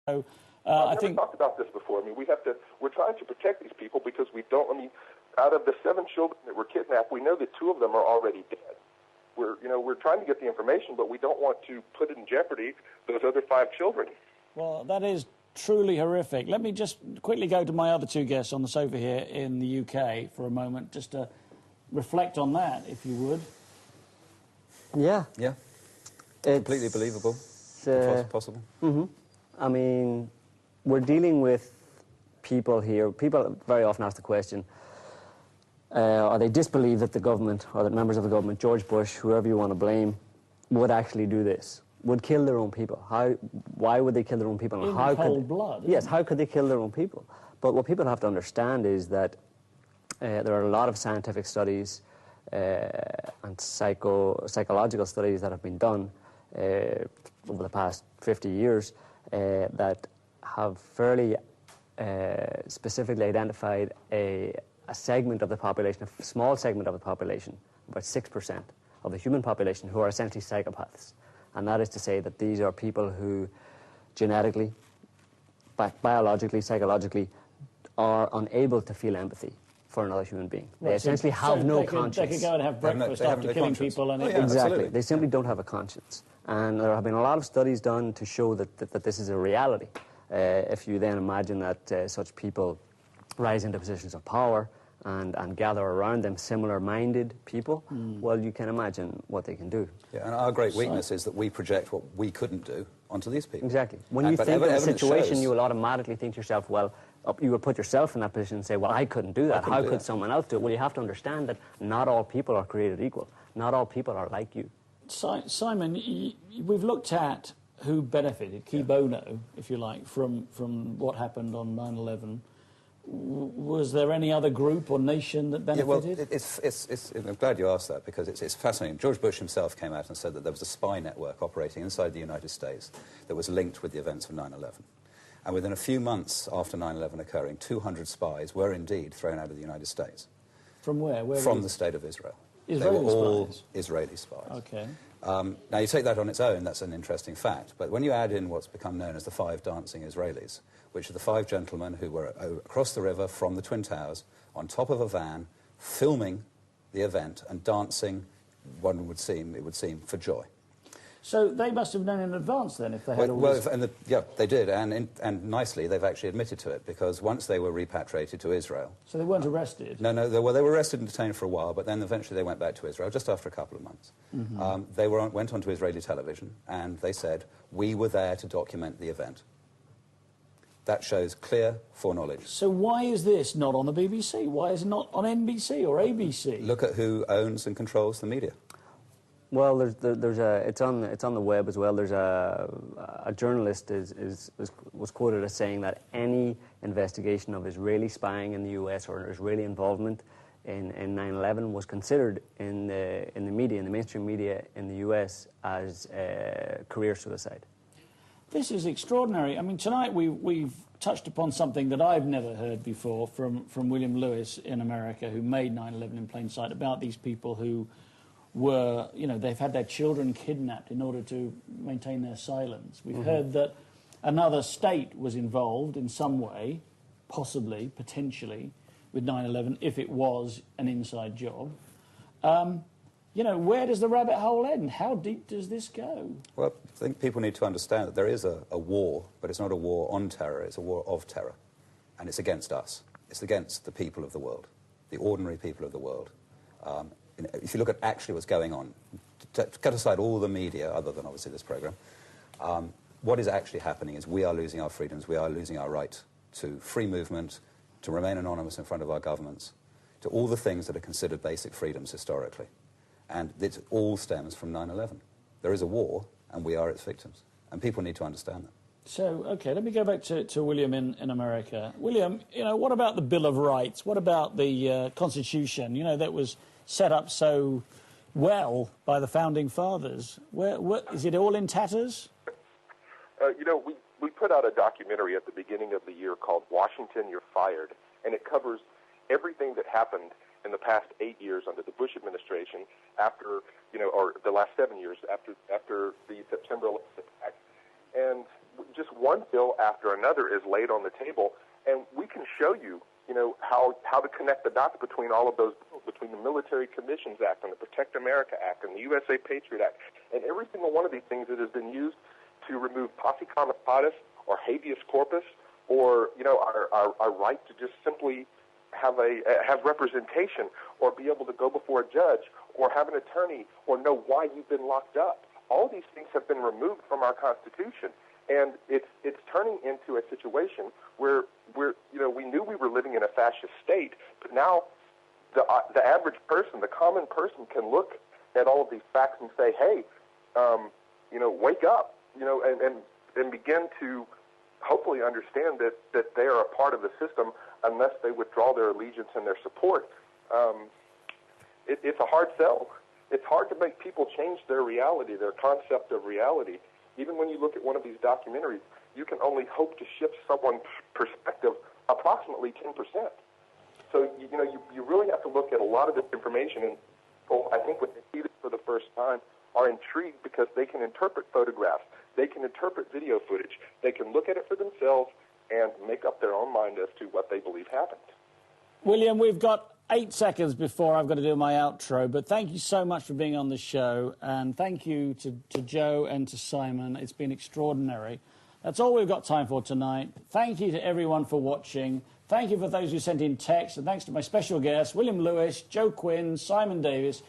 So, I've never talked about this before. I mean, we're trying to protect these people because we don't, I mean, out of the 7 children that were kidnapped, we know that 2 of them are already dead. We're trying to get the information, but we don't want to put in jeopardy those other 5 children. Well, that is truly horrific. Let me just quickly go to my other 2 guests on the sofa here in the UK for a moment, just to reflect on that, if you would. Yeah. Yeah. It's completely believable. Possible. Mm-hmm. I mean, we're dealing with people here. People very often ask the question, or they disbelieve that the government, or that members of the government, George Bush, whoever you want to blame, would actually do this, would kill their own people. Why would they kill their own people? And in cold blood. Yes, how could they kill their own people? But what people have to understand is that there are a lot of scientific studies and psychological studies that have been done over the past 50 years that have fairly specifically identified a segment of the population, a small segment of the population, about 6% of the human population, who are essentially psychopaths. And that is to say that these are people who genetically, biologically, psychologically, are unable to feel empathy for another human being. They essentially have no conscience. They could go and have breakfast after killing people. And exactly. Absolutely. They simply don't have a conscience. And there have been a lot of studies done to show that this is a reality. If you then imagine that such people rise into positions of power and gather around them similar-minded people, well, you can imagine what they can do. Yeah, and our great weakness is that we project what we couldn't do onto these people. Exactly. When you think in a situation, you will automatically think to yourself, well, you will put yourself in that position and say, well, I couldn't do that. How could someone else do it? Well, you have to understand that not all people are created equal. Not all people are like you. Simon, we've looked at who benefited, Key Bono, if you like, from what happened on 9/11. Was there any other group or nation that benefited? Yeah, well, I'm glad you asked that, because it's fascinating. George Bush himself came out and said that there was a spy network operating inside the United States that was linked with the events of 9/11. And within a few months after 9/11 occurring, 200 spies were indeed thrown out of the United States. From where? From the state of Israel. Israeli they were all spies? Israeli spies. Okay. Now, you take that on its own, that's an interesting fact. But when you add in what's become known as the 5 dancing Israelis, which are the 5 gentlemen who were across the river from the Twin Towers, on top of a van, filming the event and dancing, it would seem, for joy. So they must have known in advance then, if they had all this... Yeah, they did, and nicely, they've actually admitted to it, because once they were repatriated to Israel... So they weren't arrested? No, they were arrested and detained for a while, but then eventually they went back to Israel, just after a couple of months. They went onto Israeli television, and they said, we were there to document the event. That shows clear foreknowledge. So why is this not on the BBC? Why is it not on NBC or ABC? Look at who owns and controls the media. Well, it's on the web as well. There's a journalist was quoted as saying that any investigation of Israeli spying in the US or Israeli involvement in 9/11 was considered in the media, in the mainstream media in the US, as career suicide. This is extraordinary. I mean, tonight we've touched upon something that I've never heard before from William Lewis in America, who made 9/11 in plain sight, about these people who were, they've had their children kidnapped in order to maintain their silence. We've heard that another state was involved in some way, possibly, potentially, with 9/11, if it was an inside job. Where does the rabbit hole end? How deep does this go? Well, I think people need to understand that there is a war, but it's not a war on terror, it's a war of terror. And it's against us. It's against the people of the world, the ordinary people of the world. If you look at actually what's going on, cut aside all the media, other than obviously this program, what is actually happening is we are losing our freedoms, we are losing our right to free movement, to remain anonymous in front of our governments, to all the things that are considered basic freedoms historically. And it all stems from 9/11. There is a war, and we are its victims. And people need to understand that. So, OK, let me go back to William in America. William, what about the Bill of Rights? What about the Constitution, that was set up so well by the Founding Fathers? Is it all in tatters? We put out a documentary at the beginning of the year called Washington, You're Fired, and it covers everything that happened in the past 8 years under the Bush administration, or the last 7 years after the September 11th attack. And just one bill after another is laid on the table, and we can show you, how to connect the dots between all of those bills, between the Military Commissions Act and the Protect America Act and the USA Patriot Act, and every single one of these things that has been used to remove posse comitatus or habeas corpus, or our right to just simply have representation, or be able to go before a judge, or have an attorney, or know why you've been locked up. All these things have been removed from our Constitution, and it's turning into a situation where we knew we were living in a fascist state, but now the average person, the common person, can look at all of these facts and say, hey, wake up, and begin to hopefully understand that they are a part of the system unless they withdraw their allegiance and their support. It's a hard sell. It's hard to make people change their reality, their concept of reality. Even when you look at one of these documentaries, you can only hope to shift someone's perspective approximately 10%. So, you really have to look at a lot of this information, and people, I think when they see this for the first time, are intrigued because they can interpret photographs, they can interpret video footage, they can look at it for themselves and make up their own mind as to what they believe happened. William, we've got 8 seconds before I've got to do my outro, but thank you so much for being on the show, and thank you to Joe and to Simon. It's been extraordinary. That's all we've got time for tonight. Thank you to everyone for watching. Thank you for those who sent in texts, and thanks to my special guests, William Lewis, Joe Quinn, Simon Davis.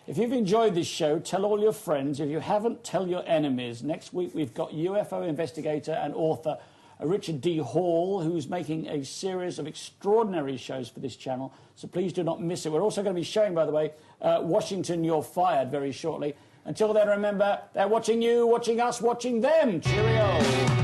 If you've enjoyed this show, tell all your friends. If you haven't, tell your enemies. Next week, we've got UFO investigator and author Richard D. Hall, who's making a series of extraordinary shows for this channel, so please do not miss it. We're also going to be showing, by the way, Washington, You're Fired very shortly. Until then, remember, they're watching you, watching us, watching them. Cheerio.